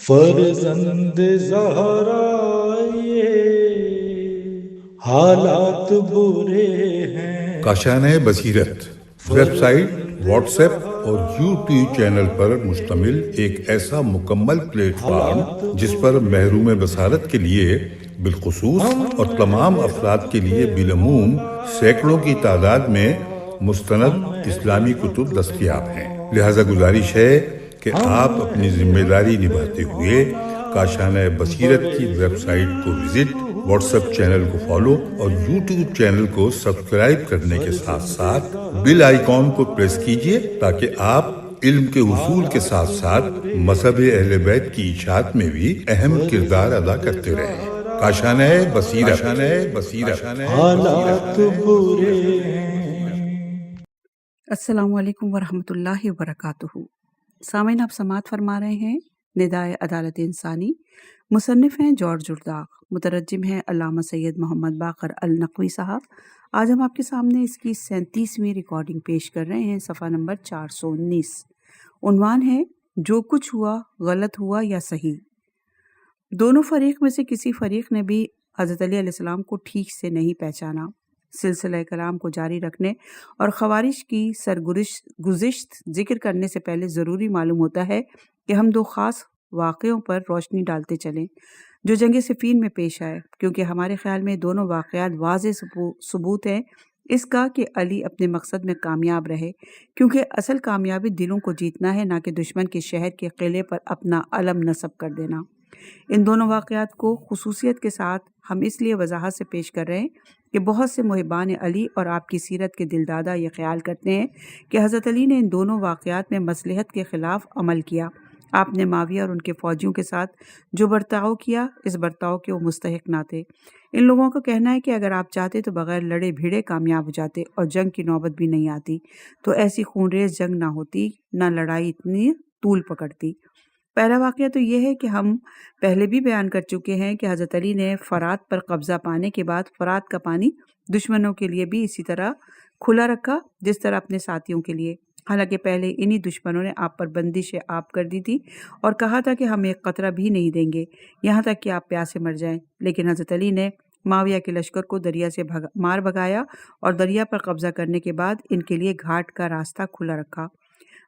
فرزند زہرا یہ حالات برے ہیں۔ کاشانۂ بصیرت ویب سائٹ، واٹس ایپ اور یوٹیوب چینل پر مشتمل ایک ایسا مکمل پلیٹ فارم جس پر محروم بصارت کے لیے بالخصوص اور تمام افراد کے لیے بالعموم سینکڑوں کی تعداد میں مستند اسلامی کتب دستیاب ہیں۔ لہذا گزارش ہے کہ آپ اپنی ذمہ داری نبھاتے ہوئے کاشانۂ بصیرت کی ویب سائٹ کو وزٹ، واٹس ایپ چینل کو فالو اور یوٹیوب چینل کو سبسکرائب کرنے کے ساتھ ساتھ بیل آئیکن کو پریس کیجیے تاکہ آپ علم کے حصول کے ساتھ ساتھ مذہب اہل بیت کی اشاعت میں بھی اہم کردار ادا کرتے رہیں۔ کاشانۂ بصیرت۔ حالات برے ہیں۔ السلام علیکم ورحمۃ اللہ وبرکاتہ۔ سامعین، آپ سماعت فرما رہے ہیں ندائے عدالت انسانی۔ مصنف ہیں جارج ارداغ، مترجم ہیں علامہ سید محمد باقر النقوی صاحب۔ آج ہم آپ کے سامنے اس کی 37ویں ریکارڈنگ پیش کر رہے ہیں، صفحہ نمبر 419۔ عنوان ہے جو کچھ ہوا غلط ہوا یا صحیح۔ دونوں فریق میں سے کسی فریق نے بھی حضرت علی علیہ السلام کو ٹھیک سے نہیں پہچانا۔ سلسلہ کلام کو جاری رکھنے اور خوارج کی سرگزشت ذکر کرنے سے پہلے ضروری معلوم ہوتا ہے کہ ہم دو خاص واقعوں پر روشنی ڈالتے چلیں جو جنگ صفین میں پیش آئے، کیونکہ ہمارے خیال میں دونوں واقعات واضح ثبوت ہیں اس کا کہ علی اپنے مقصد میں کامیاب رہے، کیونکہ اصل کامیابی دلوں کو جیتنا ہے، نہ کہ دشمن کے شہر کے قلعے پر اپنا علم نصب کر دینا۔ ان دونوں واقعات کو خصوصیت کے ساتھ ہم اس لیے وضاحت سے پیش کر رہے ہیں کہ بہت سے محبان علی اور آپ کی سیرت کے دلدادہ یہ خیال کرتے ہیں کہ حضرت علی نے ان دونوں واقعات میں مصلحت کے خلاف عمل کیا۔ آپ نے معاویہ اور ان کے فوجیوں کے ساتھ جو برتاؤ کیا، اس برتاؤ کے وہ مستحق نہ تھے۔ ان لوگوں کا کہنا ہے کہ اگر آپ چاہتے تو بغیر لڑے بھیڑے کامیاب ہو جاتے اور جنگ کی نوبت بھی نہیں آتی، تو ایسی خونریز جنگ نہ ہوتی، نہ لڑائی اتنی طول پکڑتی۔ پہلا واقعہ تو یہ ہے کہ ہم پہلے بھی بیان کر چکے ہیں کہ حضرت علی نے فرات پر قبضہ پانے کے بعد فرات کا پانی دشمنوں کے لیے بھی اسی طرح کھلا رکھا جس طرح اپنے ساتھیوں کے لیے، حالانکہ پہلے انہی دشمنوں نے آپ پر بندش آپ کر دی تھی اور کہا تھا کہ ہم ایک قطرہ بھی نہیں دیں گے یہاں تک کہ آپ پیاسے مر جائیں، لیکن حضرت علی نے معاویہ کے لشکر کو دریا سے مار بھگایا اور دریا پر قبضہ کرنے کے بعد ان کے لیے گھاٹ کا راستہ کھلا رکھا۔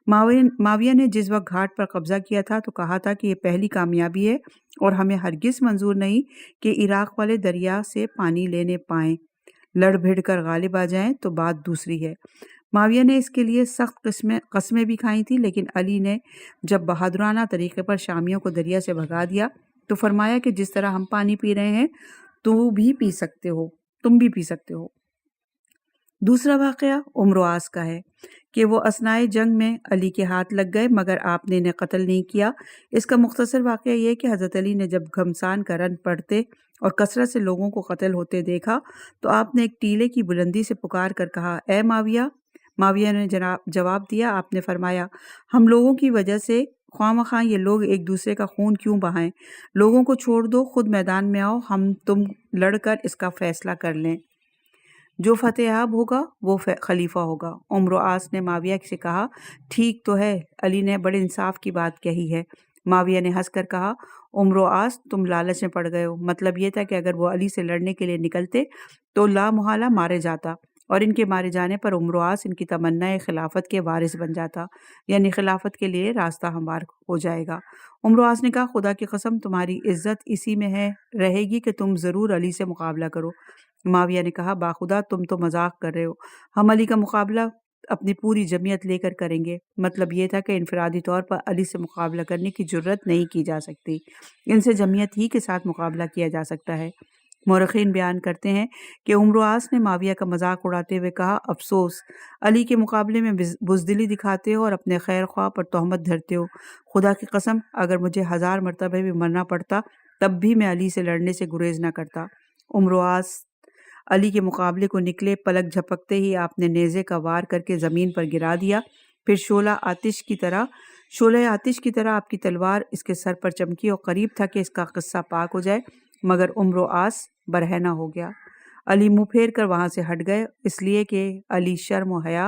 معاویہ نے جس وقت گھاٹ پر قبضہ کیا تھا تو کہا تھا کہ یہ پہلی کامیابی ہے اور ہمیں ہرگز منظور نہیں کہ عراق والے دریا سے پانی لینے پائیں، لڑ بھیڑ کر غالب آ جائیں تو بات دوسری ہے۔ معاویہ نے اس کے لیے سخت قسمیں بھی کھائی تھیں، لیکن علی نے جب بہادرانہ طریقے پر شامیوں کو دریا سے بھگا دیا تو فرمایا کہ جس طرح ہم پانی پی رہے ہیں تم بھی پی سکتے ہو۔ دوسرا واقعہ عمر و عاص کا ہے کہ وہ اثنائے جنگ میں علی کے ہاتھ لگ گئے مگر آپ نے انہیں قتل نہیں کیا۔ اس کا مختصر واقعہ یہ کہ حضرت علی نے جب گھمسان کا رن پڑتے اور کثرت سے لوگوں کو قتل ہوتے دیکھا تو آپ نے ایک ٹیلے کی بلندی سے پکار کر کہا، اے معاویہ۔ معاویہ نے جواب دیا، آپ نے فرمایا، ہم لوگوں کی وجہ سے خواہ مخواہ یہ لوگ ایک دوسرے کا خون کیوں بہائیں؟ لوگوں کو چھوڑ دو، خود میدان میں آؤ، ہم تم لڑ کر اس کا فیصلہ کر لیں۔ جو فتح یاب ہوگا وہ خلیفہ ہوگا۔ عمر و عاص نے معاویہ سے کہا، ٹھیک تو ہے، علی نے بڑے انصاف کی بات کہی ہے۔ معاویہ نے ہنس کر کہا، عمر و عاص تم لالچ میں پڑ گئے ہو۔ مطلب یہ تھا کہ اگر وہ علی سے لڑنے کے لیے نکلتے تو لا محالہ مارے جاتا اور ان کے مارے جانے پر عمر و عاص ان کی تمنا خلافت کے وارث بن جاتا، یعنی خلافت کے لیے راستہ ہموار ہو جائے گا۔ عمر و عاص نے کہا، خدا کی قسم تمہاری عزت اسی میں رہے گی کہ تم ضرور علی سے مقابلہ کرو۔ معاویہ نے کہا، باخدا تم تو مذاق کر رہے ہو، ہم علی کا مقابلہ اپنی پوری جمعیت لے کر کریں گے۔ مطلب یہ تھا کہ انفرادی طور پر علی سے مقابلہ کرنے کی جرت نہیں کی جا سکتی، ان سے جمعیت ہی کے ساتھ مقابلہ کیا جا سکتا ہے۔ مورخین بیان کرتے ہیں کہ عمر و عاص نے معاویہ کا مذاق اڑاتے ہوئے کہا، افسوس، علی کے مقابلے میں بزدلی دکھاتے ہو اور اپنے خیر خواہ پر تہمت دھرتے ہو۔ خدا کی قسم اگر مجھے 1000 مرتبہ بھی مرنا پڑتا تب بھی میں علی سے لڑنے سے گریز نہ کرتا۔ عمر و عاص علی کے مقابلے کو نکلے، پلک جھپکتے ہی آپ نے نیزے کا وار کر کے زمین پر گرا دیا، پھر شعلہ آتش کی طرح آپ کی تلوار اس کے سر پر چمکی اور قریب تھا کہ اس کا قصہ پاک ہو جائے، مگر عمر و عاص برہنہ ہو گیا۔ علی منہ پھیر کر وہاں سے ہٹ گئے، اس لیے کہ علی شرم و حیا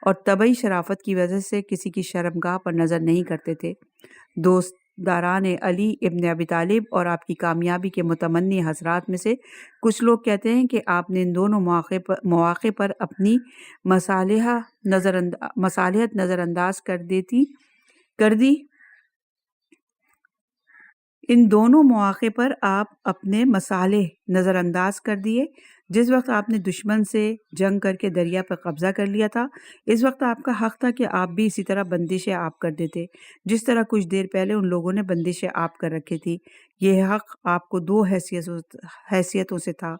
اور طبعی شرافت کی وجہ سے کسی کی شرمگاہ پر نظر نہیں کرتے تھے۔ دوست داران علی ابن ابی طالب اور آپ کی کامیابی کے متمنی حضرات میں سے کچھ لوگ کہتے ہیں کہ آپ نے ان دونوں مواقع پر اپنی مصالحت نظر انداز کر دی۔ ان دونوں مواقع پر آپ اپنے مصالح نظر انداز کر دیے۔ جس وقت آپ نے دشمن سے جنگ کر کے دریا پر قبضہ کر لیا تھا، اس وقت آپ کا حق تھا کہ آپ بھی اسی طرح بندش آپ کر دیتے، جس طرح کچھ دیر پہلے ان لوگوں نے بندش آپ کر رکھی تھی۔ یہ حق آپ کو دو حیثیتوں سے تھا۔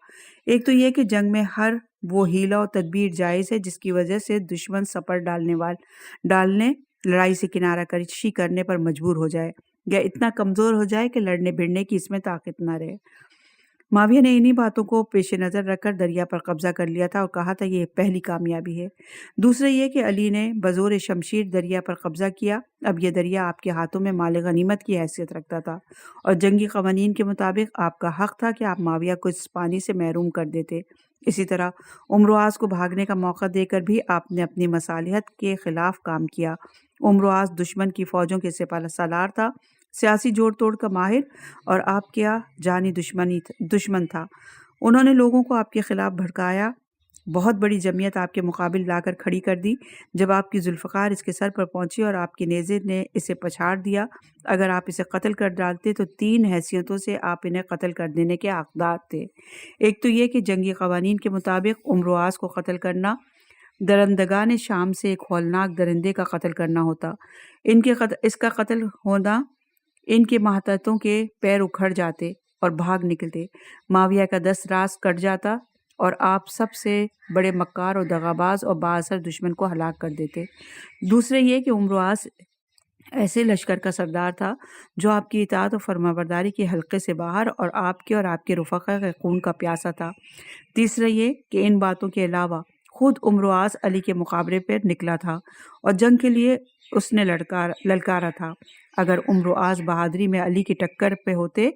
ایک تو یہ کہ جنگ میں ہر وہ حیلہ و تدبیر جائز ہے جس کی وجہ سے دشمن سپر ڈالنے لڑائی سے کنارہ کشی کرنے پر مجبور ہو جائے یا اتنا کمزور ہو جائے کہ لڑنے بھڑنے کی اس میں طاقت نہ رہے۔ معاویہ نے انہی باتوں کو پیش نظر رکھ کر دریا پر قبضہ کر لیا تھا اور کہا تھا یہ پہلی کامیابی ہے۔ دوسرا یہ کہ علی نے بزور شمشیر دریا پر قبضہ کیا۔ اب یہ دریا آپ کے ہاتھوں میں مال غنیمت کی حیثیت رکھتا تھا اور جنگی قوانین کے مطابق آپ کا حق تھا کہ آپ معاویہ کو اس پانی سے محروم کر دیتے۔ اسی طرح عمروآس کو بھاگنے کا موقع دے کر بھی آپ نے اپنی مصالحت کے خلاف کام کیا۔ عمروآس دشمن کی فوجوں کے سپہ سالار تھا، سیاسی جوڑ توڑ کا ماہر، اور آپ کیا جانی دشمن تھا۔ انہوں نے لوگوں کو آپ کے خلاف بھڑکایا، بہت بڑی جمعیت آپ کے مقابل لا کر کھڑی کر دی۔ جب آپ کی ذوالفقار اس کے سر پر پہنچی اور آپ کے نیزے نے اسے پچھاڑ دیا، اگر آپ اسے قتل کر ڈالتے تو 3 حیثیتوں سے آپ انہیں قتل کر دینے کے حقدار تھے۔ ایک تو یہ کہ جنگی قوانین کے مطابق عمروآس کو قتل کرنا درندگان شام سے ایک ہولناک درندے کا قتل کرنا ہوتا۔ اس کا قتل ہونا ان کے ماتحتوں کے پیر اکھڑ جاتے اور بھاگ نکلتے، معاویہ کا دست راست کٹ جاتا اور آپ سب سے بڑے مکار اور دغاباز اور بااثر دشمن کو ہلاک کر دیتے۔ دوسرے یہ کہ عمروآس ایسے لشکر کا سردار تھا جو آپ کی اطاعت و فرمانبرداری کے حلقے سے باہر اور آپ کے رفقا کے خون کا پیاسا تھا۔ تیسرا یہ کہ ان باتوں کے علاوہ خود عمروآس علی کے مقابلے پر نکلا تھا اور جنگ کے لیے اس نے للکارا تھا۔ اگر عمروآس بہادری میں علی کی ٹکر پہ ہوتے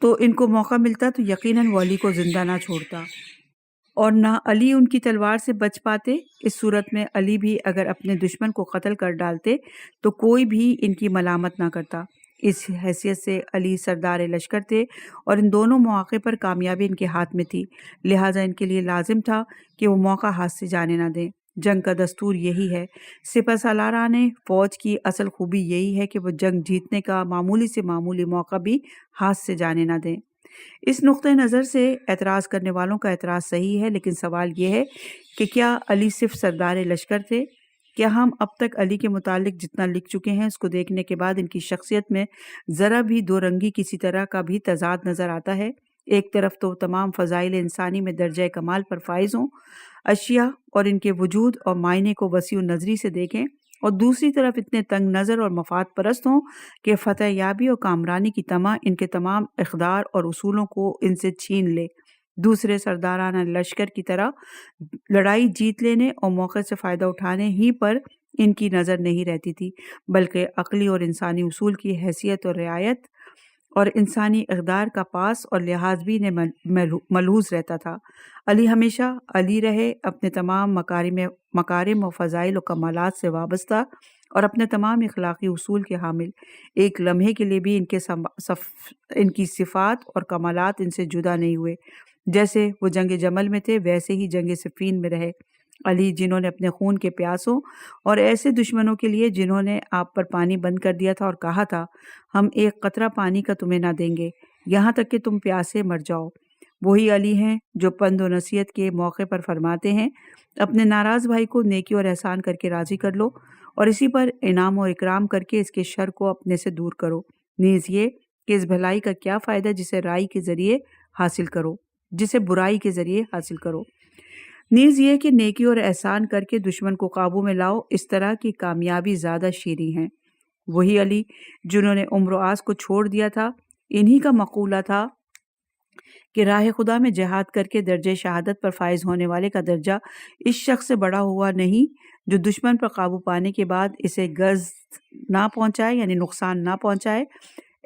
تو ان کو موقع ملتا تو یقیناً وہ علی کو زندہ نہ چھوڑتا اور نہ علی ان کی تلوار سے بچ پاتے۔ اس صورت میں علی بھی اگر اپنے دشمن کو قتل کر ڈالتے تو کوئی بھی ان کی ملامت نہ کرتا۔ اس حیثیت سے علی سردار لشکر تھے اور ان دونوں مواقع پر کامیابی ان کے ہاتھ میں تھی، لہٰذا ان کے لیے لازم تھا کہ وہ موقع ہاتھ سے جانے نہ دیں۔ جنگ کا دستور یہی ہے۔ سپہ سالاران فوج کی اصل خوبی یہی ہے کہ وہ جنگ جیتنے کا معمولی سے معمولی موقع بھی ہاتھ سے جانے نہ دیں۔ اس نقطہ نظر سے اعتراض کرنے والوں کا اعتراض صحیح ہے، لیکن سوال یہ ہے کہ کیا علی صرف سردار لشکر تھے؟ کیا ہم اب تک علی کے متعلق جتنا لکھ چکے ہیں اس کو دیکھنے کے بعد ان کی شخصیت میں ذرا بھی دو رنگی کسی طرح کا بھی تضاد نظر آتا ہے؟ ایک طرف تو تمام فضائل انسانی میں درجہ کمال پر فائز ہوں، اشیاء اور ان کے وجود اور معنی کو وسیع نظری سے دیکھیں، اور دوسری طرف اتنے تنگ نظر اور مفاد پرست ہوں کہ فتح یابی اور کامرانی کی طمع ان کے تمام اقدار اور اصولوں کو ان سے چھین لے۔ دوسرے سردارانہ لشکر کی طرح لڑائی جیت لینے اور موقع سے فائدہ اٹھانے ہی پر ان کی نظر نہیں رہتی تھی، بلکہ عقلی اور انسانی اصول کی حیثیت اور رعایت اور انسانی اقدار کا پاس اور لحاظ بھی انہیں ملحوظ رہتا تھا۔ علی ہمیشہ علی رہے، اپنے تمام مکارم و فضائل و کمالات سے وابستہ اور اپنے تمام اخلاقی اصول کے حامل۔ ایک لمحے کے لیے بھی ان کی صفات اور کمالات ان سے جدا نہیں ہوئے۔ جیسے وہ جنگ جمل میں تھے ویسے ہی جنگ صفین میں رہے۔ علی جنہوں نے اپنے خون کے پیاسوں اور ایسے دشمنوں کے لیے جنہوں نے آپ پر پانی بند کر دیا تھا اور کہا تھا ہم ایک قطرہ پانی کا تمہیں نہ دیں گے یہاں تک کہ تم پیاسے مر جاؤ، وہی علی ہیں جو پند و نصیحت کے موقع پر فرماتے ہیں اپنے ناراض بھائی کو نیکی اور احسان کر کے راضی کر لو اور اسی پر انعام و اکرام کر کے اس کے شر کو اپنے سے دور کرو، نیز یہ کہ اس بھلائی کا کیا فائدہ جسے برائی کے ذریعے حاصل کرو، نیز یہ کہ نیکی اور احسان کر کے دشمن کو قابو میں لاؤ، اس طرح کی کامیابی زیادہ شیریں ہیں۔ وہی علی جنہوں نے عمروآس کو چھوڑ دیا تھا، انہی کا مقولہ تھا کہ راہ خدا میں جہاد کر کے درجہ شہادت پر فائز ہونے والے کا درجہ اس شخص سے بڑا ہوا نہیں جو دشمن پر قابو پانے کے بعد اسے غز نہ پہنچائے، یعنی نقصان نہ پہنچائے۔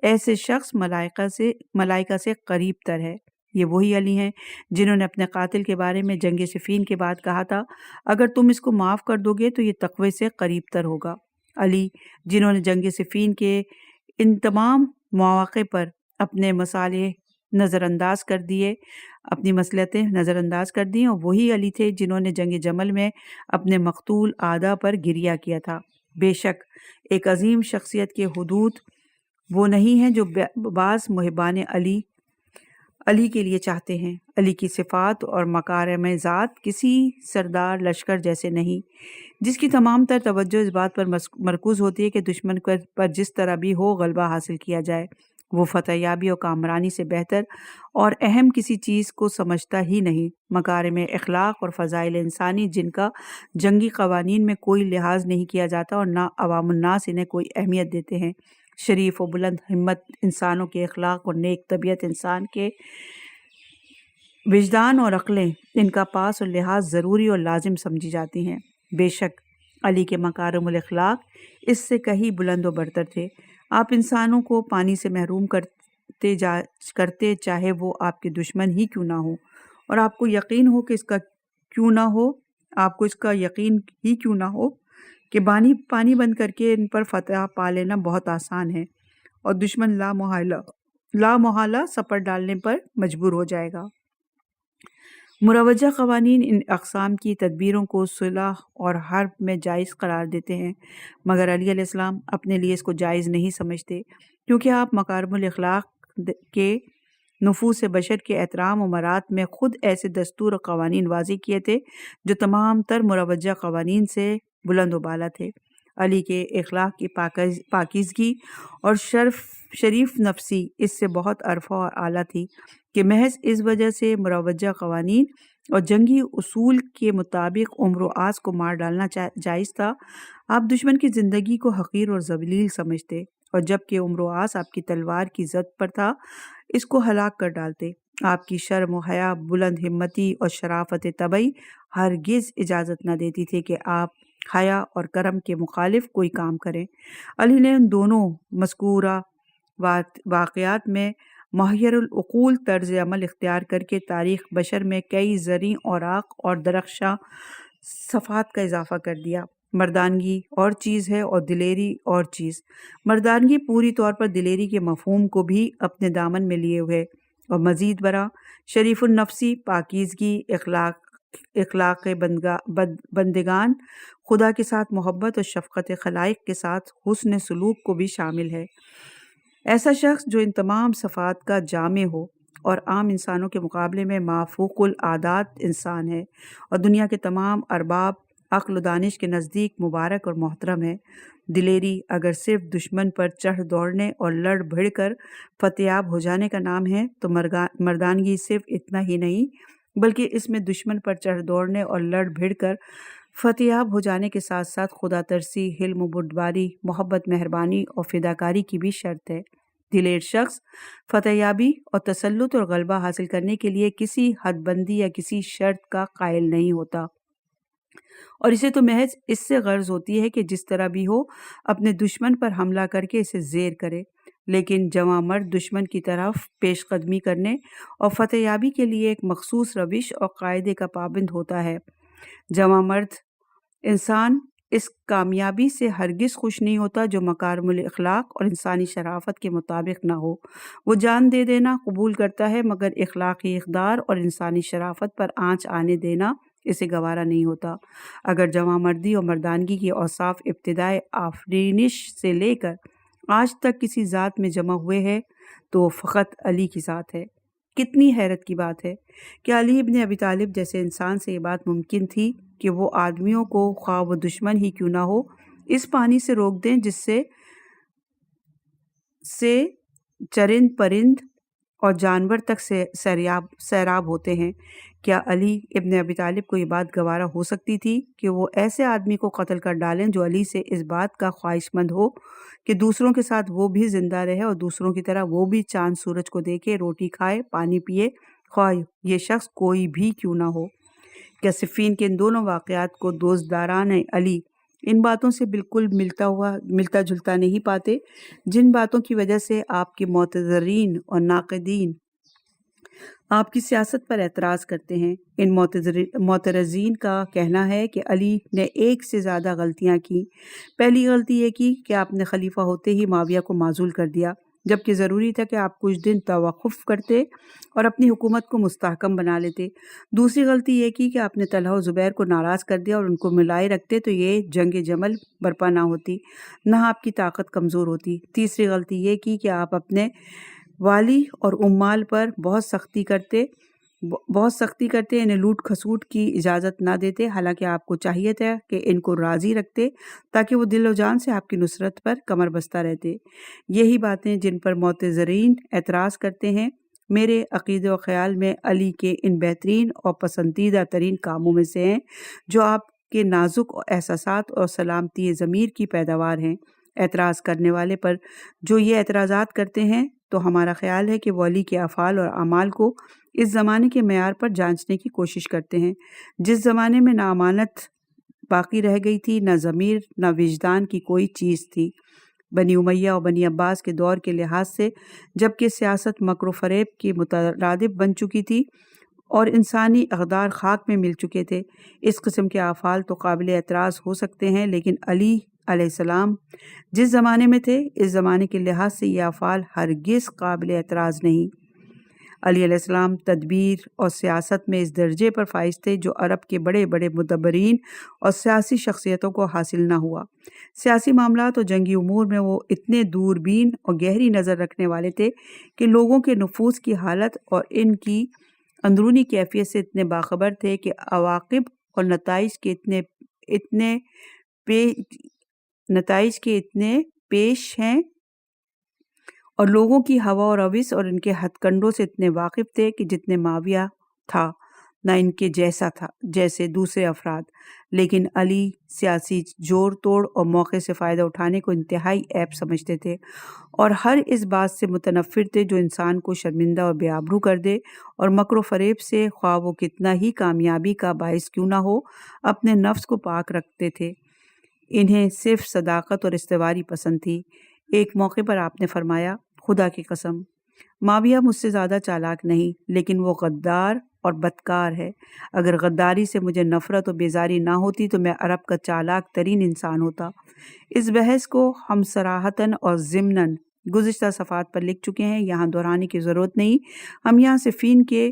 ایسے شخص ملائکہ سے قریب تر ہے۔ یہ وہی علی ہیں جنہوں نے اپنے قاتل کے بارے میں جنگ صفین کے بعد کہا تھا اگر تم اس کو معاف کر دو گے تو یہ تقوی سے قریب تر ہوگا۔ علی جنہوں نے جنگ صفین کے ان تمام مواقع پر اپنے مصالح نظر انداز کر دیے، اپنی مصلحتیں نظر انداز کر دیں، اور وہی علی تھے جنہوں نے جنگ جمل میں اپنے مقتول اعداء پر گریہ کیا تھا۔ بے شک ایک عظیم شخصیت کے حدود وہ نہیں ہیں جو بعض محبان علی کے لیے چاہتے ہیں۔ علی کی صفات اور مکارم ذات کسی سردار لشکر جیسے نہیں، جس کی تمام تر توجہ اس بات پر مرکوز ہوتی ہے کہ دشمن پر جس طرح بھی ہو غلبہ حاصل کیا جائے۔ وہ فتح یابی اور کامرانی سے بہتر اور اہم کسی چیز کو سمجھتا ہی نہیں۔ مکارم اخلاق اور فضائل انسانی جن کا جنگی قوانین میں کوئی لحاظ نہیں کیا جاتا اور نہ عوام الناس انہیں کوئی اہمیت دیتے ہیں۔ شریف و بلند ہمت انسانوں کے اخلاق اور نیک طبیعت انسان کے وجدان اور عقلیں ان کا پاس اور لحاظ ضروری اور لازم سمجھی جاتی ہیں۔ بے شک علی کے مکارم الاخلاق اس سے کہیں بلند و برتر تھے۔ آپ انسانوں کو پانی سے محروم کرتے چاہے وہ آپ کے دشمن ہی کیوں نہ ہو، اور آپ کو یقین ہو کہ اس کا یقین ہی کیوں نہ ہو کہ پانی بند کر کے ان پر فتح پا لینا بہت آسان ہے، اور دشمن لا محالہ سپر ڈالنے پر مجبور ہو جائے گا۔ مروجہ قوانین ان اقسام کی تدبیروں کو صلح اور حرب میں جائز قرار دیتے ہیں، مگر علی علیہ السلام اپنے لیے اس کو جائز نہیں سمجھتے، کیونکہ آپ مکارم الاخلاق کے نفوس بشر کے احترام و مرات میں خود ایسے دستور و قوانین واضح کیے تھے جو تمام تر مروجہ قوانین سے بلند و بالا تھے۔ علی کے اخلاق کی پاکیزگی اور شریف نفسی اس سے بہت ارفع اور اعلیٰ تھی کہ محض اس وجہ سے مروجہ قوانین اور جنگی اصول کے مطابق عمر و آس کو مار ڈالنا جائز تھا۔ آپ دشمن کی زندگی کو حقیر اور ذلیل سمجھتے، اور جب کہ عمر و آس آپ کی تلوار کی زد پر تھا اس کو ہلاک کر ڈالتے۔ آپ کی شرم و حیا، بلند ہمتی اور شرافت طبعی ہرگز اجازت نہ دیتی تھی کہ آپ حیا اور کرم کے مخالف کوئی کام کریں۔ علی نے ان دونوں مذکورہ واقعات میں محیر العقول طرز عمل اختیار کر کے تاریخ بشر میں کئی زرعی اوراق اور درخشاں صفات کا اضافہ کر دیا۔ مردانگی اور چیز ہے اور دلیری اور چیز۔ مردانگی پوری طور پر دلیری کے مفہوم کو بھی اپنے دامن میں لیے ہوئے، اور مزید برآں شریف النفسی، پاکیزگی، اخلاق بندگان، خدا کے ساتھ محبت اور شفقت خلائق کے ساتھ حسن سلوک کو بھی شامل ہے۔ ایسا شخص جو ان تمام صفات کا جامع ہو اور عام انسانوں کے مقابلے میں مافوق العادات انسان ہے، اور دنیا کے تمام ارباب عقل و دانش کے نزدیک مبارک اور محترم ہے۔ دلیری اگر صرف دشمن پر چڑھ دوڑنے اور لڑ بھڑ کر فتح یاب ہو جانے کا نام ہے تو مردانگی صرف اتنا ہی نہیں بلکہ اس میں دشمن پر چڑھ دوڑنے اور لڑ بھڑ کر فتح یاب ہو جانے کے ساتھ ساتھ خدا ترسی، حلم و بردباری، محبت، مہربانی اور فداکاری کی بھی شرط ہے۔ دلیر شخص فتح یابی اور تسلط اور غلبہ حاصل کرنے کے لیے کسی حد بندی یا کسی شرط کا قائل نہیں ہوتا، اور اسے تو محض اس سے غرض ہوتی ہے کہ جس طرح بھی ہو اپنے دشمن پر حملہ کر کے اسے زیر کرے۔ لیکن جواں مرد دشمن کی طرف پیش قدمی کرنے اور فتح یابی کے لیے ایک مخصوص روش اور قاعدے کا پابند ہوتا ہے۔ جواں مرد انسان اس کامیابی سے ہرگز خوش نہیں ہوتا جو مکارم الاخلاق اور انسانی شرافت کے مطابق نہ ہو۔ وہ جان دے دینا قبول کرتا ہے، مگر اخلاقی اقدار اور انسانی شرافت پر آنچ آنے دینا اسے گوارا نہیں ہوتا۔ اگر جواں مردی اور مردانگی کی اوصاف ابتدائے آفرینش سے لے کر آج تک کسی ذات میں جمع ہوئے ہیں تو وہ فقط علی کی ذات ہے۔ کتنی حیرت کی بات ہے کہ علی ابن ابی طالب جیسے انسان سے یہ بات ممکن تھی کہ وہ آدمیوں کو خواہ وہ دشمن ہی کیوں نہ ہو اس پانی سے روک دیں جس سے چرند پرند اور جانور تک سیراب ہوتے ہیں۔ کیا علی ابن ابی طالب کو یہ بات گوارا ہو سکتی تھی کہ وہ ایسے آدمی کو قتل کر ڈالیں جو علی سے اس بات کا خواہش مند ہو کہ دوسروں کے ساتھ وہ بھی زندہ رہے اور دوسروں کی طرح وہ بھی چاند سورج کو دیکھے، روٹی کھائے، پانی پیے، خواہ یہ شخص کوئی بھی کیوں نہ ہو؟ کیا صفین کے ان دونوں واقعات کو دوستداران علی ان باتوں سے بالکل ملتا جلتا نہیں پاتے جن باتوں کی وجہ سے آپ کے معتذرین اور ناقدین آپ کی سیاست پر اعتراض کرتے ہیں۔ ان معترضین کا کہنا ہے کہ علی نے ایک سے زیادہ غلطیاں کی۔ پہلی غلطی یہ کی کہ آپ نے خلیفہ ہوتے ہی معاویہ کو معزول کر دیا، جبکہ ضروری تھا کہ آپ کچھ دن توقف کرتے اور اپنی حکومت کو مستحکم بنا لیتے۔ دوسری غلطی یہ کی کہ آپ نے طلحہ و زبیر کو ناراض کر دیا اور ان کو ملائے رکھتے تو یہ جنگ جمل برپا نہ ہوتی، نہ آپ کی طاقت کمزور ہوتی۔ تیسری غلطی یہ کی کہ آپ اپنے والی اور عمال پر بہت سختی کرتے انہیں لوٹ کھسوٹ کی اجازت نہ دیتے، حالانکہ آپ کو چاہیے تھا کہ ان کو راضی رکھتے تاکہ وہ دل و جان سے آپ کی نصرت پر کمر بستہ رہتے۔ یہی باتیں جن پر معترضین اعتراض کرتے ہیں، میرے عقیدے و خیال میں علی کے ان بہترین اور پسندیدہ ترین کاموں میں سے ہیں جو آپ کے نازک احساسات اور سلامتی ضمیر کی پیداوار ہیں۔ اعتراض کرنے والے پر جو یہ اعتراضات کرتے ہیں تو ہمارا خیال ہے کہ وہ علی کے افعال اور اعمال کو اس زمانے کے معیار پر جانچنے کی کوشش کرتے ہیں۔ جس زمانے میں نہ امانت باقی رہ گئی تھی، نہ ضمیر، نہ وجدان کی کوئی چیز تھی، بنی امیہ اور بنی عباس کے دور کے لحاظ سے، جبکہ سیاست مکر و فریب کی مترادف بن چکی تھی اور انسانی اقدار خاک میں مل چکے تھے، اس قسم کے افعال تو قابل اعتراض ہو سکتے ہیں، لیکن علی علیہ السلام جس زمانے میں تھے، اس زمانے کے لحاظ سے یہ افعال ہرگز قابل اعتراض نہیں۔ علی علیہ السلام تدبیر اور سیاست میں اس درجے پر فائز تھے جو عرب کے بڑے بڑے مدبرین اور سیاسی شخصیتوں کو حاصل نہ ہوا۔ سیاسی معاملات اور جنگی امور میں وہ اتنے دوربین اور گہری نظر رکھنے والے تھے کہ لوگوں کے نفوس کی حالت اور ان کی اندرونی کیفیت سے اتنے باخبر تھے کہ عواقب اور نتائج کے اتنے پیش ہیں، اور لوگوں کی ہوا و روش اور ان کے ہتھ کنڈوں سے اتنے واقف تھے کہ جتنے معاویہ تھا نہ ان کے جیسا تھا جیسے دوسرے افراد، لیکن علی سیاسی جوڑ توڑ اور موقع سے فائدہ اٹھانے کو انتہائی عیب سمجھتے تھے اور ہر اس بات سے متنفر تھے جو انسان کو شرمندہ اور بے آبرو کر دے، اور مکر و فریب سے خواہ وہ کتنا ہی کامیابی کا باعث کیوں نہ ہو اپنے نفس کو پاک رکھتے تھے۔ انہیں صرف صداقت اور استواری پسند تھی۔ ایک موقع پر آپ نے فرمایا، خدا کی قسم معاویہ مجھ سے زیادہ چالاک نہیں، لیکن وہ غدار اور بدکار ہے۔ اگر غداری سے مجھے نفرت و بیزاری نہ ہوتی تو میں عرب کا چالاک ترین انسان ہوتا۔ اس بحث کو ہم صراحتاً اور ضمناً گزشتہ صفحات پر لکھ چکے ہیں، یہاں دہرانے کی ضرورت نہیں۔ ہم یہاں صفین کے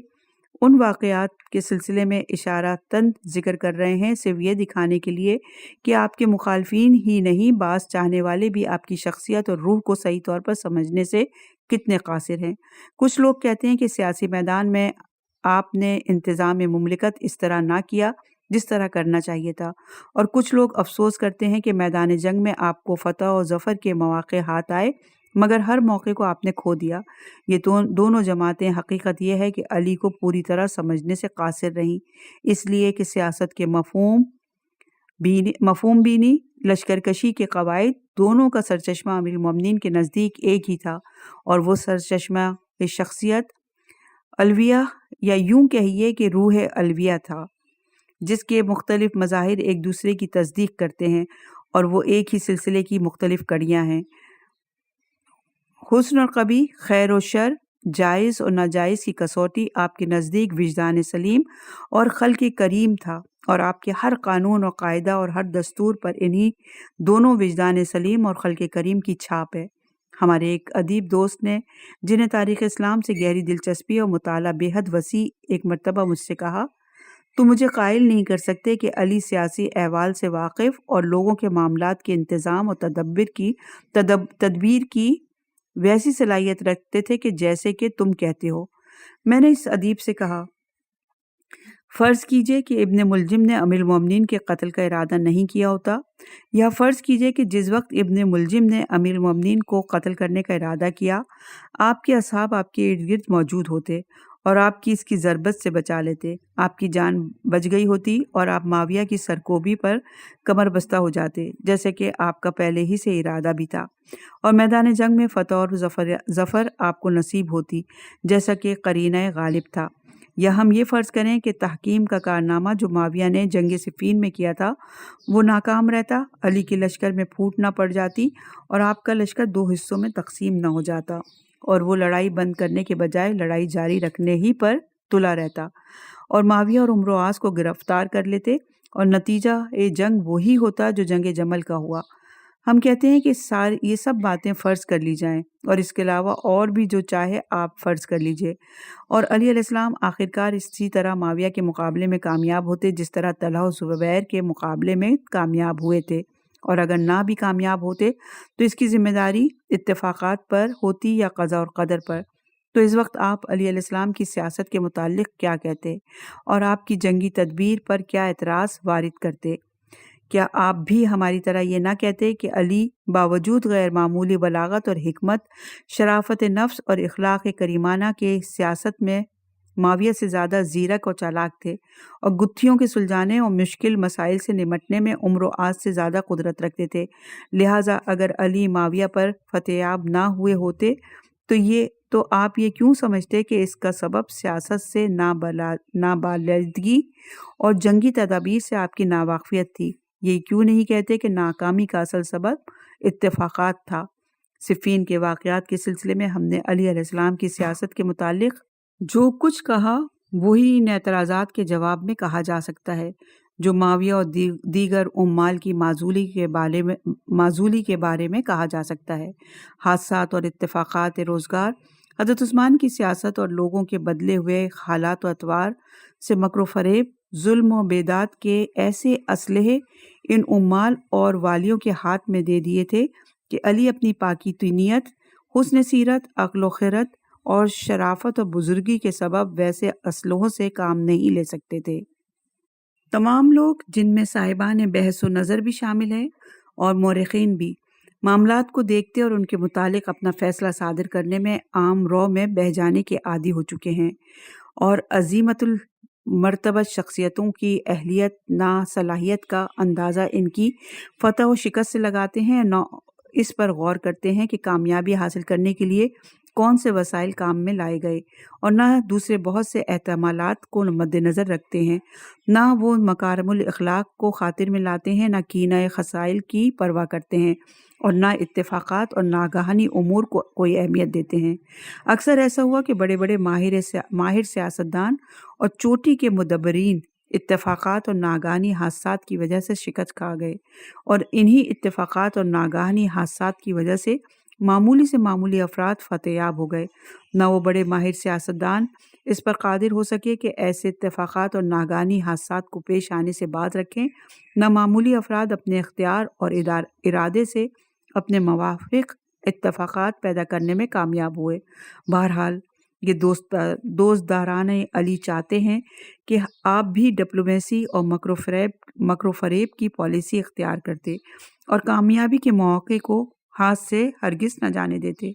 ان واقعات کے سلسلے میں اشارتاً ذکر کر رہے ہیں، صرف یہ دکھانے کے لیے کہ آپ کے مخالفین ہی نہیں، بعض چاہنے والے بھی آپ کی شخصیت اور روح کو صحیح طور پر سمجھنے سے کتنے قاصر ہیں۔ کچھ لوگ کہتے ہیں کہ سیاسی میدان میں آپ نے انتظام مملکت اس طرح نہ کیا جس طرح کرنا چاہیے تھا، اور کچھ لوگ افسوس کرتے ہیں کہ میدان جنگ میں آپ کو فتح و ظفر کے مواقع ہاتھ آئے مگر ہر موقع کو آپ نے کھو دیا۔ یہ دونوں جماعتیں حقیقت یہ ہے کہ علی کو پوری طرح سمجھنے سے قاصر رہیں، اس لیے کہ سیاست کے مفہوم بینی، لشکر کشی کے قواعد، دونوں کا سرچشمہ امیر المومنین کے نزدیک ایک ہی تھا، اور وہ سرچشمہ شخصیت علویہ یا یوں کہیے کہ روح علویہ تھا، جس کے مختلف مظاہر ایک دوسرے کی تصدیق کرتے ہیں اور وہ ایک ہی سلسلے کی مختلف کڑیاں ہیں۔ حسن اور قبیح، خیر و شر، جائز اور ناجائز کی کسوٹی آپ کے نزدیک وجدان سلیم اور خلق کریم تھا، اور آپ کے ہر قانون اور قاعدہ اور ہر دستور پر انہی دونوں وجدان سلیم اور خلق کریم کی چھاپ ہے۔ ہمارے ایک ادیب دوست نے، جنہیں تاریخ اسلام سے گہری دلچسپی اور مطالعہ بے حد وسیع، ایک مرتبہ مجھ سے کہا، تو مجھے قائل نہیں کر سکتے کہ علی سیاسی احوال سے واقف اور لوگوں کے معاملات کے انتظام اور تدبیر کی ویسی صلاحیت رکھتے تھے کہ جیسے کہ تم کہتے ہو۔ میں نے اس ادیب سے کہا، فرض کیجئے کہ ابن ملجم نے امیر المومنین کے قتل کا ارادہ نہیں کیا ہوتا، یا فرض کیجئے کہ جس وقت ابن ملجم نے امیر المومنین کو قتل کرنے کا ارادہ کیا، آپ کے اصحاب آپ کے ارد گرد موجود ہوتے اور آپ کی اس کی ضربت سے بچا لیتے، آپ کی جان بچ گئی ہوتی اور آپ معاویہ کی سرکوبی پر کمر بستہ ہو جاتے، جیسے کہ آپ کا پہلے ہی سے ارادہ بھی تھا، اور میدان جنگ میں فتح اور ظفر آپ کو نصیب ہوتی، جیسا کہ قرینہ غالب تھا۔ یا ہم یہ فرض کریں کہ تحکیم کا کارنامہ جو معاویہ نے جنگ صفین میں کیا تھا وہ ناکام رہتا، علی کے لشکر میں پھوٹ نہ پڑ جاتی اور آپ کا لشکر دو حصوں میں تقسیم نہ ہو جاتا، اور وہ لڑائی بند کرنے کے بجائے لڑائی جاری رکھنے ہی پر تلا رہتا اور معاویہ اور عمرو عاص کو گرفتار کر لیتے اور نتیجہ جنگ وہی ہوتا جو جنگ جمل کا ہوا۔ ہم کہتے ہیں کہ یہ سب باتیں فرض کر لی جائیں اور اس کے علاوہ اور بھی جو چاہے آپ فرض کر لیجئے، اور علی علیہ السلام آخرکار اسی طرح معاویہ کے مقابلے میں کامیاب ہوتے جس طرح طلحہ و زبیر کے مقابلے میں کامیاب ہوئے تھے، اور اگر نہ بھی کامیاب ہوتے تو اس کی ذمہ داری اتفاقات پر ہوتی یا قضا اور قدر پر۔ تو اس وقت آپ علی علیہ السلام کی سیاست کے متعلق کیا کہتے اور آپ کی جنگی تدبیر پر کیا اعتراض وارد کرتے؟ کیا آپ بھی ہماری طرح یہ نہ کہتے کہ علی باوجود غیر معمولی بلاغت اور حکمت، شرافت نفس اور اخلاق کریمانہ کے سیاست میں معاویہ سے زیادہ زیرک اور چالاک تھے، اور گتھیوں کے سلجھانے اور مشکل مسائل سے نمٹنے میں عمرو عاص سے زیادہ قدرت رکھتے تھے؟ لہٰذا اگر علی معاویہ پر فتح یاب نہ ہوئے ہوتے تو آپ یہ کیوں سمجھتے کہ اس کا سبب سیاست سے نابالغگی اور جنگی تدابیر سے آپ کی ناواقفیت تھی؟ یہ کیوں نہیں کہتے کہ ناکامی کا اصل سبب اتفاقات تھا؟ صفین کے واقعات کے سلسلے میں ہم نے علی علیہ السلام کی سیاست کے متعلق جو کچھ کہا وہی ان اعتراضات کے جواب میں کہا جا سکتا ہے جو معاویہ اور دیگر عمال کی معزولی کے بارے میں کہا جا سکتا ہے۔ حادثات اور اتفاقات روزگار، حضرت عثمان کی سیاست اور لوگوں کے بدلے ہوئے حالات و اطوار سے مکر و فریب، ظلم و بیداد کے ایسے اسلحے ان عمال اور والیوں کے ہاتھ میں دے دیے تھے کہ علی اپنی پاکی نیت، حسن سیرت، عقل و خرد اور شرافت و بزرگی کے سبب ویسے اسلحوں سے کام نہیں لے سکتے تھے۔ تمام لوگ، جن میں صاحبان بحث و نظر بھی شامل ہیں اور مورخین بھی، معاملات کو دیکھتے اور ان کے متعلق اپنا فیصلہ صادر کرنے میں عام رو میں بہہ جانے کے عادی ہو چکے ہیں، اور عظیمت المرتبہ شخصیتوں کی اہلیت ناصلاحیت کا اندازہ ان کی فتح و شکست سے لگاتے ہیں، نہ اس پر غور کرتے ہیں کہ کامیابی حاصل کرنے کے لیے کون سے وسائل کام میں لائے گئے، اور نہ دوسرے بہت سے احتمالات کو مد نظر رکھتے ہیں، نہ وہ مکارم الاخلاق کو خاطر میں لاتے ہیں، نہ کینہ خسائل کی پرواہ کرتے ہیں، اور نہ اتفاقات اور ناگہانی امور کو کوئی اہمیت دیتے ہیں۔ اکثر ایسا ہوا کہ بڑے بڑے ماہر سیاستدان اور چوٹی کے مدبرین اتفاقات اور ناگہانی حادثات کی وجہ سے شکست کھا گئے، اور انہی اتفاقات اور ناگہانی حادثات کی وجہ سے معمولی افراد فتح یاب ہو گئے۔ نہ وہ بڑے ماہر سیاستدان اس پر قادر ہو سکے کہ ایسے اتفاقات اور ناگہانی حادثات کو پیش آنے سے باز رکھیں، نہ معمولی افراد اپنے اختیار اور ارادے سے اپنے موافق اتفاقات پیدا کرنے میں کامیاب ہوئے۔ بہرحال یہ دوستداران علی چاہتے ہیں کہ آپ بھی ڈپلومیسی اور مکر و فریب کی پالیسی اختیار کرتے اور کامیابی کے مواقع کو ہاتھ سے ہرگز نہ جانے دیتے،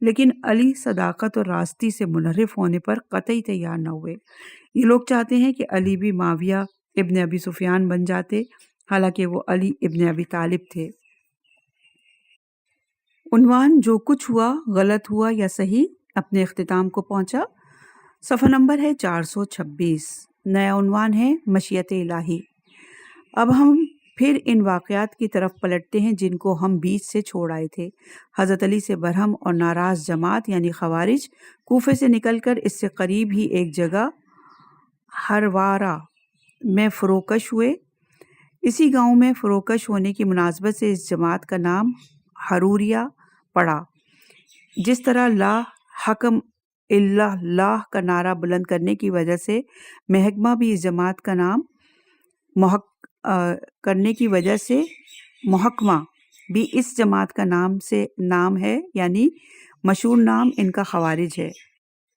لیکن علی صداقت اور راستی سے منحرف ہونے پر قطعی تیار نہ ہوئے۔ یہ لوگ چاہتے ہیں کہ علی بھی معاویہ ابن ابی سفیان بن جاتے، حالانکہ وہ علی ابن ابی طالب تھے۔ عنوان جو کچھ ہوا، غلط ہوا یا صحیح، اپنے اختتام کو پہنچا۔ صفحہ نمبر ہے 426۔ نیا عنوان ہے مشیت الہی۔ اب ہم پھر ان واقعات کی طرف پلٹتے ہیں جن کو ہم بیچ سے چھوڑ آئے تھے۔ حضرت علی سے برہم اور ناراض جماعت یعنی خوارج کوفے سے نکل کر اس سے قریب ہی ایک جگہ ہروارہ میں فروکش ہوئے۔ اسی گاؤں میں فروکش ہونے کی مناسبت سے اس جماعت کا نام حروریہ پڑا۔ جس طرح لا حکم الا اللہ کا نعرہ بلند کرنے کی وجہ سے محکمہ بھی اس جماعت کا نام محکمہ بھی اس جماعت کا نام ہے، یعنی مشہور نام ان کا خوارج ہے۔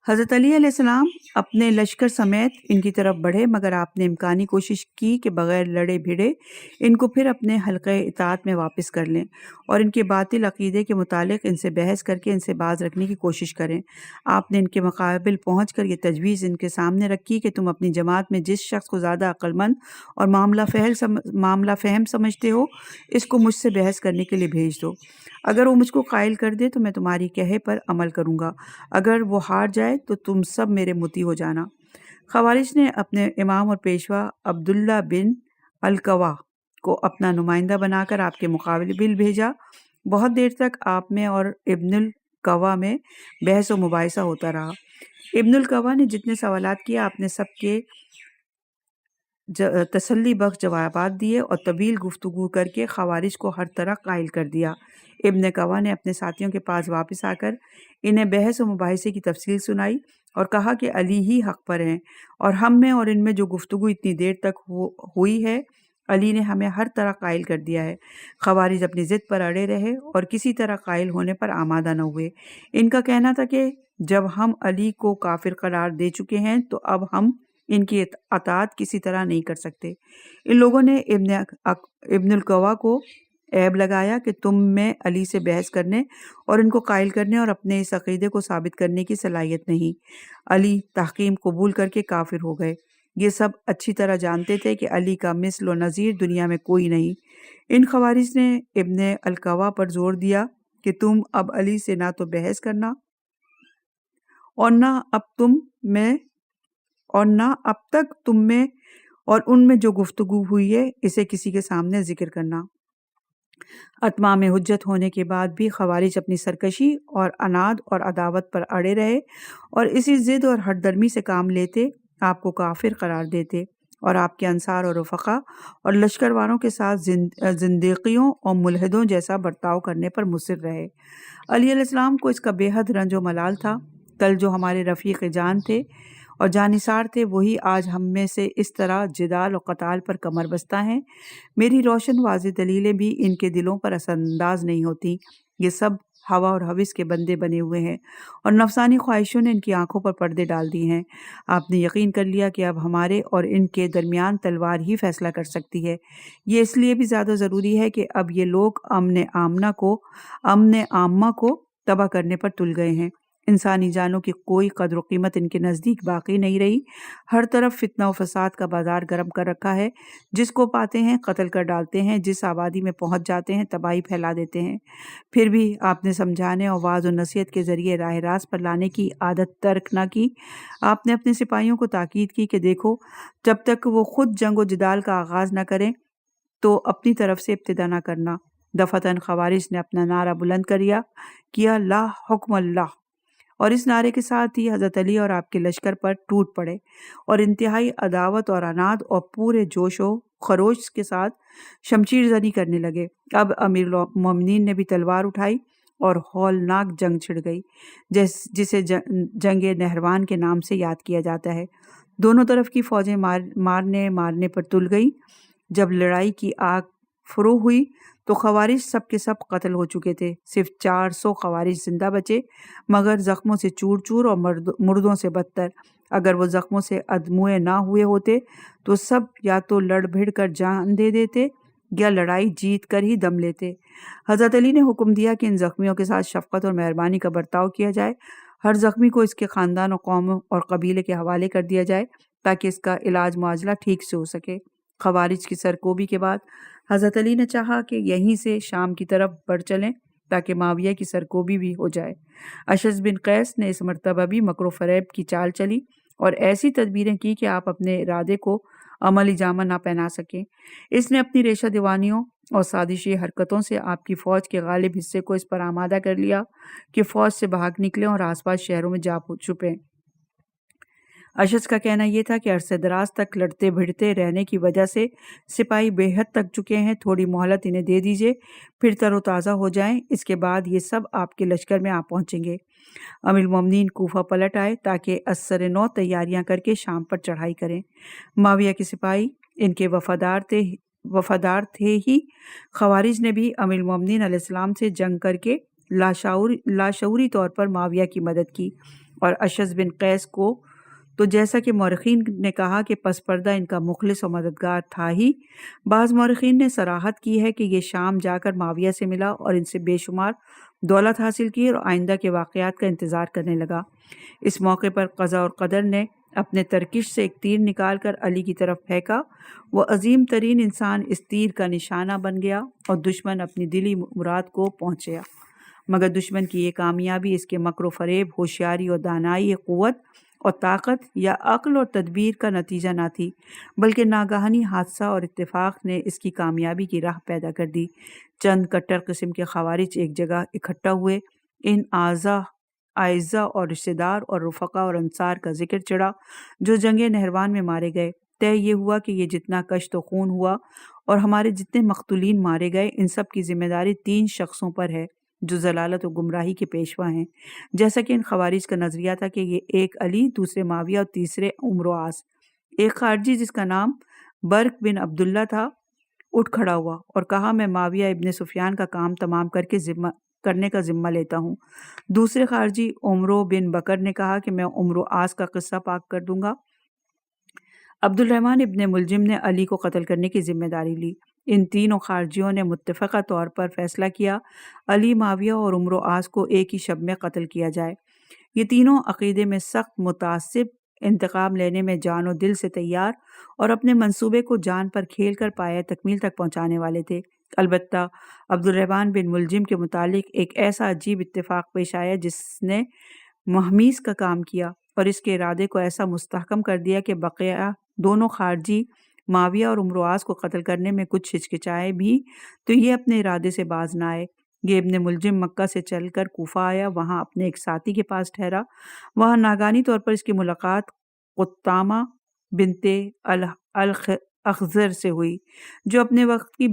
حضرت علی علیہ السلام اپنے لشکر سمیت ان کی طرف بڑھے، مگر آپ نے امکانی کوشش کی کہ بغیر لڑے بھیڑے ان کو پھر اپنے حلقہ اطاعت میں واپس کر لیں اور ان کے باطل عقیدے کے متعلق ان سے بحث کر کے ان سے باز رکھنے کی کوشش کریں۔ آپ نے ان کے مقابل پہنچ کر یہ تجویز ان کے سامنے رکھی کہ تم اپنی جماعت میں جس شخص کو زیادہ عقل مند اور معاملہ فہم سمجھتے ہو اس کو مجھ سے بحث کرنے کے لیے بھیج دو۔ اگر وہ مجھ کو قائل کر دے تو میں تمہاری کہے پر عمل کروں گا، اگر وہ ہار جائے تو تم سب میرے مطیع ہو جانا۔ خوارج نے اپنے امام اور پیشوا عبداللہ بن القوا کو اپنا نمائندہ بنا کر آپ کے مقابل بھیجا۔ بہت دیر تک آپ میں اور ابن القوا میں بحث و مباحثہ ہوتا رہا۔ ابن القوا نے جتنے سوالات کیے آپ نے سب کے تسلی بخش جوابات دیے اور طویل گفتگو کر کے خوارج کو ہر طرح قائل کر دیا۔ ابن قوا نے اپنے ساتھیوں کے پاس واپس آ کر انہیں بحث و مباحثے کی تفصیل سنائی اور کہا کہ علی ہی حق پر ہیں اور ہم میں اور ان میں جو گفتگو اتنی دیر تک ہوئی ہے علی نے ہمیں ہر طرح قائل کر دیا ہے۔ خوارج اپنی ضد پر اڑے رہے اور کسی طرح قائل ہونے پر آمادہ نہ ہوئے۔ ان کا کہنا تھا کہ جب ہم علی کو کافر قرار دے چکے ہیں تو اب ہم ان کی اطاعت کسی طرح نہیں کر سکتے۔ ان لوگوں نے ابن القوا کو عیب لگایا کہ تم میں علی سے بحث کرنے اور ان کو قائل کرنے اور اپنے اس عقیدے کو ثابت کرنے کی صلاحیت نہیں۔ علی تحکیم قبول کر کے کافر ہو گئے۔ یہ سب اچھی طرح جانتے تھے کہ علی کا مثل و نظیر دنیا میں کوئی نہیں۔ ان خوارج نے ابن القوا پر زور دیا کہ تم اب علی سے نہ تو بحث کرنا اور نہ اب تک تم میں اور ان میں جو گفتگو ہوئی ہے اسے کسی کے سامنے ذکر کرنا۔ اتمام حجت ہونے کے بعد بھی خوارج اپنی سرکشی اور عناد اور عداوت پر اڑے رہے اور اسی ضد اور ہٹ درمی سے کام لیتے آپ کو کافر قرار دیتے اور آپ کے انصار اور رفقا اور لشکر والوں کے ساتھ زندیقیوں اور ملحدوں جیسا برتاؤ کرنے پر مصر رہے۔ علی علیہ السلام کو اس کا بے حد رنج و ملال تھا۔ کل جو ہمارے رفیق جان تھے اور جانثار تھے وہی آج ہم میں سے اس طرح جدال و قتال پر کمر بستہ ہیں۔ میری روشن واضح دلیلیں بھی ان کے دلوں پر اثر انداز نہیں ہوتی۔ یہ سب ہوا اور ہوس کے بندے بنے ہوئے ہیں اور نفسانی خواہشوں نے ان کی آنکھوں پر پردے ڈال دی ہیں۔ آپ نے یقین کر لیا کہ اب ہمارے اور ان کے درمیان تلوار ہی فیصلہ کر سکتی ہے۔ یہ اس لیے بھی زیادہ ضروری ہے کہ اب یہ لوگ امن عامہ کو تباہ کرنے پر تل گئے ہیں۔ انسانی جانوں کی کوئی قدر و قیمت ان کے نزدیک باقی نہیں رہی۔ ہر طرف فتنہ و فساد کا بازار گرم کر رکھا ہے۔ جس کو پاتے ہیں قتل کر ڈالتے ہیں، جس آبادی میں پہنچ جاتے ہیں تباہی پھیلا دیتے ہیں۔ پھر بھی آپ نے سمجھانے اور واعظ و نصیحت کے ذریعے راہ راست پر لانے کی عادت ترک نہ کی۔ آپ نے اپنے سپاہیوں کو تاکید کی کہ دیکھو جب تک وہ خود جنگ و جدال کا آغاز نہ کریں تو اپنی طرف سے ابتدا نہ کرنا۔ دفعتاً خوارج نے اپنا نعرہ بلند کیا لا حکم اللہ، اور اس نعرے کے ساتھ ہی حضرت علی اور آپ کے لشکر پر ٹوٹ پڑے اور انتہائی عداوت اور عناد اور پورے جوش و خروش کے ساتھ شمشیر زنی کرنے لگے۔ اب امیر المومنین نے بھی تلوار اٹھائی اور ہولناک جنگ چھڑ گئی جسے جنگ نہروان کے نام سے یاد کیا جاتا ہے۔ دونوں طرف کی فوجیں مارنے پر تل گئیں۔ جب لڑائی کی آگ فرو ہوئی تو خوارج سب کے سب قتل ہو چکے تھے۔ صرف 400 خوارج زندہ بچے، مگر زخموں سے چور چور اور مردوں سے بدتر۔ اگر وہ زخموں سے ادموئے نہ ہوئے ہوتے تو سب یا تو لڑ بھڑ کر جان دے دیتے یا لڑائی جیت کر ہی دم لیتے۔ حضرت علی نے حکم دیا کہ ان زخمیوں کے ساتھ شفقت اور مہربانی کا برتاؤ کیا جائے۔ ہر زخمی کو اس کے خاندان و قوم اور قبیلے کے حوالے کر دیا جائے تاکہ اس کا علاج معالجہ ٹھیک سے ہو سکے۔ خوارج کی سرکوبی کے بعد حضرت علی نے چاہا کہ یہیں سے شام کی طرف بڑھ چلیں تاکہ معاویہ کی سرکوبی بھی ہو جائے۔ اشعث بن قیس نے اس مرتبہ بھی مکر و فریب کی چال چلی اور ایسی تدبیریں کی کہ آپ اپنے ارادے کو عملی جامہ نہ پہنا سکیں۔ اس نے اپنی ریشہ دیوانیوں اور سازشی حرکتوں سے آپ کی فوج کے غالب حصے کو اس پر آمادہ کر لیا کہ فوج سے بھاگ نکلیں اور آس پاس شہروں میں جا چھپیں۔ اشعث کا کہنا یہ تھا کہ عرصے دراز تک لڑتے بھڑتے رہنے کی وجہ سے سپاہی بے حد تک چکے ہیں، تھوڑی مہلت انہیں دے دیجیے، پھر تر و تازہ ہو جائیں، اس کے بعد یہ سب آپ کے لشکر میں آ پہنچیں گے۔ امیر المومنین کوفہ پلٹ آئے تاکہ ازسر نو تیاریاں کر کے شام پر چڑھائی کریں۔ معاویہ کے سپاہی ان کے وفادار تھے ہی خوارج نے بھی امیر المومنین علیہ السلام سے جنگ کر کے لاشعوری طور پر معاویہ کی مدد کی، اور اشعث بن قیس کو تو جیسا کہ مورخین نے کہا کہ پس پردہ ان کا مخلص و مددگار تھا ہی۔ بعض مورخین نے صراحت کی ہے کہ یہ شام جا کر معاویہ سے ملا اور ان سے بے شمار دولت حاصل کی اور آئندہ کے واقعات کا انتظار کرنے لگا۔ اس موقع پر قضا اور قدر نے اپنے ترکش سے ایک تیر نکال کر علی کی طرف پھینکا۔ وہ عظیم ترین انسان اس تیر کا نشانہ بن گیا اور دشمن اپنی دلی مراد کو پہنچیا، مگر دشمن کی یہ کامیابی اس کے مکر و فریب، ہوشیاری اور دانائی، قوت اور طاقت یا عقل اور تدبیر کا نتیجہ نہ تھی، بلکہ ناگہانی حادثہ اور اتفاق نے اس کی کامیابی کی راہ پیدا کر دی۔ چند کٹر قسم کے خوارج ایک جگہ اکٹھا ہوئے ان اعزا اور رشتہ دار اور رفقا اور انصار کا ذکر چڑھا جو جنگ نہروان میں مارے گئے۔ طے یہ ہوا کہ یہ جتنا کشت و خون ہوا اور ہمارے جتنے مقتولین مارے گئے ان سب کی ذمہ داری 3 شخصوں پر ہے جو ضلالت و گمراہی کے پیشوا ہیں، جیسا کہ ان خوارج کا نظریہ تھا کہ یہ ایک علی، دوسرے معاویہ اور تیسرے عمرو عاص۔ ایک خارجی جس کا نام برق بن عبداللہ تھا اٹھ کھڑا ہوا اور کہا میں معاویہ ابن سفیان کا کام تمام کرنے کا ذمہ لیتا ہوں۔ دوسرے خارجی عمرو بن بکر نے کہا کہ میں عمرو عاص کا قصہ پاک کر دوں گا۔ عبد الرحمن ابن ملجم نے علی کو قتل کرنے کی ذمہ داری لی۔ ان تینوں خارجیوں نے متفقہ طور پر فیصلہ کیا علی، معاویہ اور عمرو عاص کو ایک ہی شب میں قتل کیا جائے۔ یہ تینوں عقیدے میں سخت متعصب، انتقام لینے میں جان و دل سے تیار اور اپنے منصوبے کو جان پر کھیل کر پایہ تکمیل تک پہنچانے والے تھے۔ البتہ عبد الرحمن بن ملجم کے متعلق ایک ایسا عجیب اتفاق پیش آیا جس نے محمیز کا کام کیا اور اس کے ارادے کو ایسا مستحکم کر دیا کہ بقیہ دونوں خارجی معاویہ اور عمرو عاص کو قتل کرنے میں کچھ ہچکچائے بھی تو یہ اپنے ارادے سے باز نہ آئے۔ یہ ابن ملجم مکہ سے چل کر کوفہ آیا، وہاں اپنے ایک ساتھی کے پاس ٹھہرا۔ وہاں ناگہانی طور پر اس کی ملاقات قطامہ بنت الاخضر سے ہوئی جو اپنے وقت کی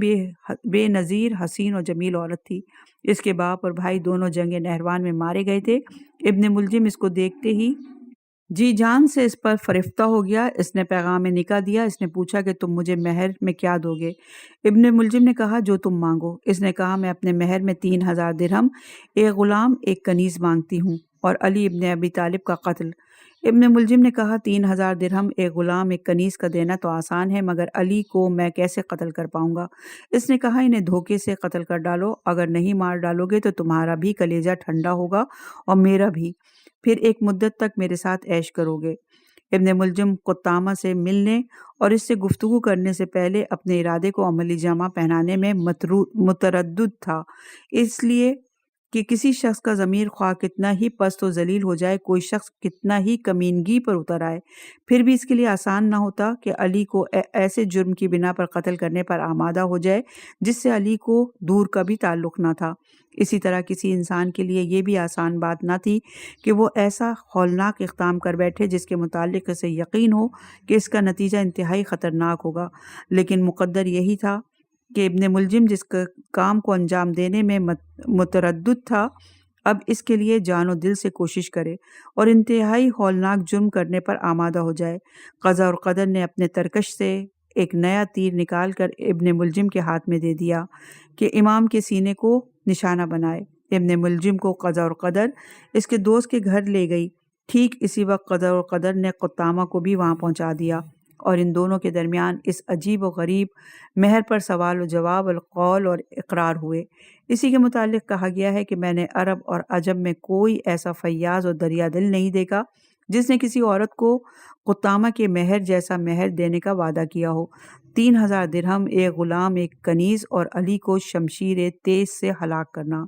بے نظیر حسین و جمیل عورت تھی۔ اس کے باپ اور بھائی دونوں جنگ نہروان میں مارے گئے تھے۔ ابن ملجم اس کو دیکھتے ہی جی جان سے اس پر فرفتہ ہو گیا۔ اس نے پیغام نکاح دیا۔ اس نے پوچھا کہ تم مجھے مہر میں کیا دو گے؟ ابن ملجم نے کہا جو تم مانگو۔ اس نے کہا میں اپنے مہر میں 3000 درہم، ایک غلام، ایک کنیز مانگتی ہوں اور علی ابن ابی طالب کا قتل۔ ابن ملجم نے کہا 3000 درہم، ایک غلام، ایک کنیز کا دینا تو آسان ہے، مگر علی کو میں کیسے قتل کر پاؤں گا؟ اس نے کہا انہیں دھوکے سے قتل کر ڈالو، اگر نہیں مار ڈالو گے تو تمہارا بھی کلیجہ ٹھنڈا ہوگا اور میرا بھی، پھر ایک مدت تک میرے ساتھ عیش کرو گے۔ ابن ملجم قطامہ سے ملنے اور اس سے گفتگو کرنے سے پہلے اپنے ارادے کو عملی جامہ پہنانے میں متردد تھا، اس لیے کہ کسی شخص کا ضمیر خواہ کتنا ہی پست و ذلیل ہو جائے، کوئی شخص کتنا ہی کمینگی پر اتر آئے، پھر بھی اس کے لیے آسان نہ ہوتا کہ علی کو ایسے جرم کی بنا پر قتل کرنے پر آمادہ ہو جائے جس سے علی کو دور کا بھی تعلق نہ تھا۔ اسی طرح کسی انسان کے لیے یہ بھی آسان بات نہ تھی کہ وہ ایسا ہولناک اقدام کر بیٹھے جس کے متعلق اسے یقین ہو کہ اس کا نتیجہ انتہائی خطرناک ہوگا، لیکن مقدر یہی تھا کہ ابن ملجم جس کام کو انجام دینے میں متردد تھا اب اس کے لیے جان و دل سے کوشش کرے اور انتہائی ہولناک جرم کرنے پر آمادہ ہو جائے۔ قضا اور قدر نے اپنے ترکش سے ایک نیا تیر نکال کر ابن ملجم کے ہاتھ میں دے دیا کہ امام کے سینے کو نشانہ بنائے۔ ابن ملجم کو قضا اور قدر اس کے دوست کے گھر لے گئی۔ ٹھیک اسی وقت قضا اور قدر نے قطامہ کو بھی وہاں پہنچا دیا اور ان دونوں کے درمیان اس عجیب و غریب مہر پر سوال و جواب، القول اور اقرار ہوئے۔ اسی کے متعلق کہا گیا ہے کہ میں نے عرب اور عجم میں کوئی ایسا فیاض اور دریا دل نہیں دیکھا جس نے کسی عورت کو قطامہ کے مہر جیسا مہر دینے کا وعدہ کیا ہو۔ 3000 درہم، ایک غلام، ایک کنیز اور علی کو شمشیر تیز سے ہلاک کرنا،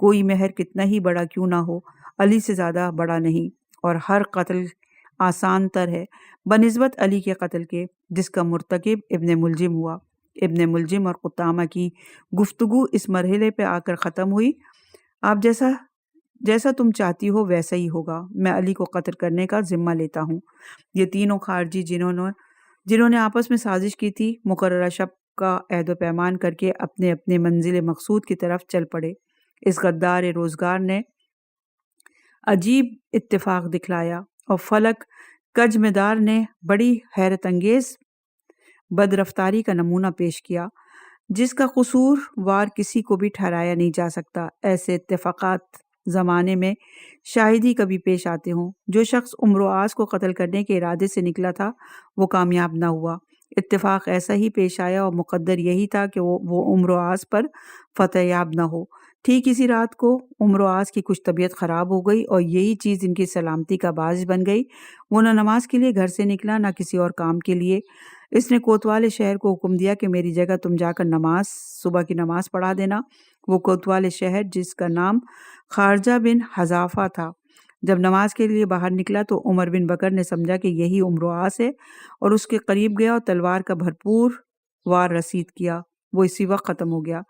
کوئی مہر کتنا ہی بڑا کیوں نہ ہو علی سے زیادہ بڑا نہیں، اور ہر قتل آسان تر ہے بنسبت علی کے قتل کے جس کا مرتکب ابن ملجم ہوا۔ ابن ملجم اور قطامہ کی گفتگو اس مرحلے پہ آ کر ختم ہوئی۔ آپ جیسا تم چاہتی ہو ویسا ہی ہوگا، میں علی کو قتل کرنے کا ذمہ لیتا ہوں۔ یہ تینوں خارجی جنہوں نے آپس میں سازش کی تھی مقررہ شب کا عہد و پیمان کر کے اپنے اپنے منزل مقصود کی طرف چل پڑے۔ اس غدار روزگار نے عجیب اتفاق دکھلایا اور فلک کج مدار نے بڑی حیرت انگیز بدرفتاری کا نمونہ پیش کیا جس کا قصور وار کسی کو بھی ٹھہرایا نہیں جا سکتا۔ ایسے اتفاقات زمانے میں شاید ہی کبھی پیش آتے ہوں۔ جو شخص عمرو عاص کو قتل کرنے کے ارادے سے نکلا تھا وہ کامیاب نہ ہوا۔ اتفاق ایسا ہی پیش آیا اور مقدر یہی تھا کہ وہ عمرو عاص پر فتح یاب نہ ہو۔ ٹھیک اسی رات کو عمرو عاص کی کچھ طبیعت خراب ہو گئی اور یہی چیز ان کی سلامتی کا باعث بن گئی۔ وہ نہ نماز کے لیے گھر سے نکلا نہ کسی اور کام کے لیے۔ اس نے کوتوال شہر کو حکم دیا کہ میری جگہ تم جا کر صبح کی نماز پڑھا دینا۔ وہ کوتوال شہر جس کا نام خارجہ بن حذافہ تھا جب نماز کے لیے باہر نکلا تو عمر بن بکر نے سمجھا کہ یہی عمرو عاص ہے اور اس کے قریب گیا اور تلوار کا بھرپور وار رسید کیا۔ وہ اسی وقت ختم ہو گیا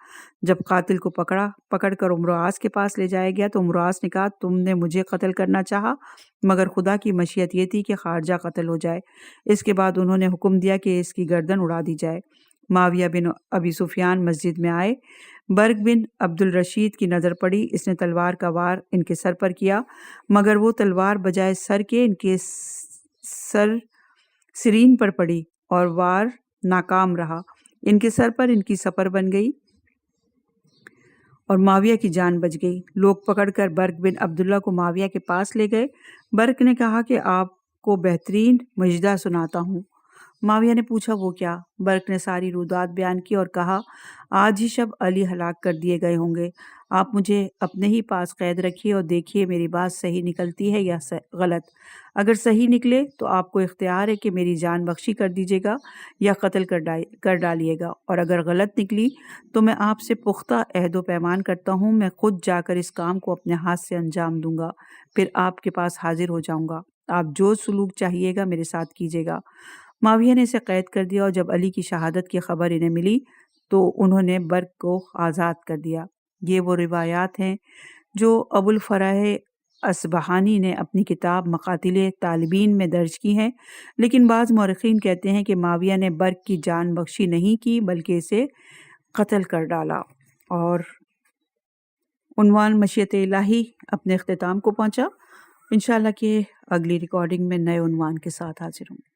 جب قاتل کو پکڑ کر امراض کے پاس لے جایا گیا تو امراض نے کہا تم نے مجھے قتل کرنا چاہا مگر خدا کی مشیت یہ تھی کہ خارجہ قتل ہو جائے۔ اس کے بعد انہوں نے حکم دیا کہ اس کی گردن اڑا دی جائے۔ معاویہ بن ابی سفیان مسجد میں آئے، برق بن عبد الرشید کی نظر پڑی، اس نے تلوار کا وار ان کے سر پر کیا مگر وہ تلوار بجائے سر کے ان کے سر سرین پر پڑی اور وار ناکام رہا، ان کے سر پر ان کی سپر بن گئی اور معاویہ کی جان بچ گئی۔ لوگ پکڑ کر برق بن عبداللہ کو معاویہ کے پاس لے گئے۔ برق نے کہا کہ آپ کو بہترین مجدہ سناتا ہوں۔ معاویہ نے پوچھا وہ کیا؟ برق نے ساری رودات بیان کی اور کہا آج ہی شب علی ہلاک کر دیے گئے ہوں گے، آپ مجھے اپنے ہی پاس قید رکھیے اور دیکھیے میری بات صحیح نکلتی ہے یا غلط۔ اگر صحیح نکلے تو آپ کو اختیار ہے کہ میری جان بخشی کر دیجیے گا یا قتل کر ڈالیے گا، اور اگر غلط نکلی تو میں آپ سے پختہ عہد و پیمان کرتا ہوں، میں خود جا کر اس کام کو اپنے ہاتھ سے انجام دوں گا، پھر آپ کے پاس حاضر ہو جاؤں گا، آپ جو سلوک چاہیے گا میرے ساتھ کیجیے گا۔ معاویہ نے اسے قید کر دیا اور جب علی کی شہادت کی خبر انہیں ملی تو انہوں نے برق کو آزاد کر دیا۔ یہ وہ روایات ہیں جو ابو الفرح اصبہانی نے اپنی کتاب مقاتل طالبین میں درج کی ہیں، لیکن بعض مورخین کہتے ہیں کہ معاویہ نے برق کی جان بخشی نہیں کی بلکہ اسے قتل کر ڈالا۔ اور عنوان مشیت الہی اپنے اختتام کو پہنچا۔ انشاءاللہ کہ اگلی ریکارڈنگ میں نئے عنوان کے ساتھ حاضر ہوں۔